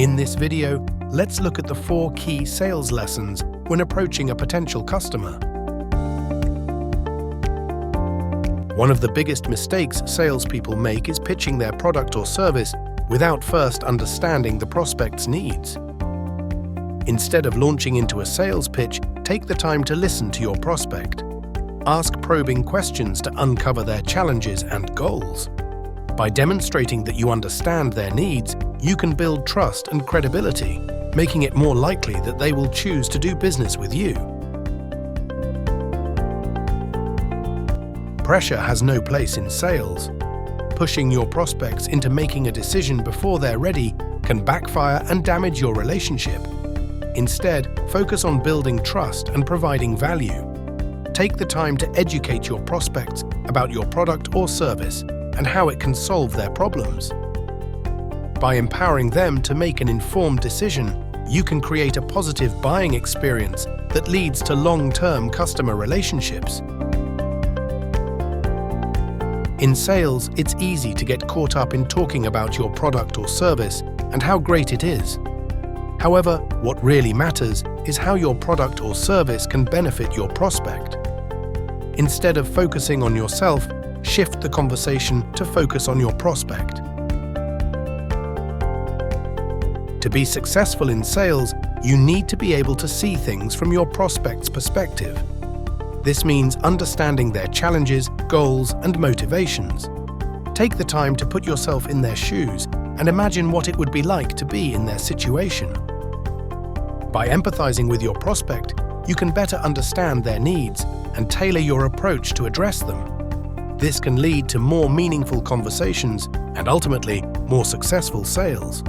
In this video, let's look at the 4 key sales lessons when approaching a potential customer. One of the biggest mistakes salespeople make is pitching their product or service without first understanding the prospect's needs. Instead of launching into a sales pitch, take the time to listen to your prospect. Ask probing questions to uncover their challenges and goals. By demonstrating that you understand their needs, you can build trust and credibility, making it more likely that they will choose to do business with you. Pressure has no place in sales. Pushing your prospects into making a decision before they're ready can backfire and damage your relationship. Instead, focus on building trust and providing value. Take the time to educate your prospects about your product or service and how it can solve their problems. By empowering them to make an informed decision, you can create a positive buying experience that leads to long-term customer relationships. In sales, it's easy to get caught up in talking about your product or service and how great it is. However, what really matters is how your product or service can benefit your prospect. Instead of focusing on yourself, shift the conversation to focus on your prospect. To be successful in sales, you need to be able to see things from your prospect's perspective. This means understanding their challenges, goals, and motivations. Take the time to put yourself in their shoes and imagine what it would be like to be in their situation. By empathizing with your prospect, you can better understand their needs and tailor your approach to address them. This can lead to more meaningful conversations and ultimately more successful sales.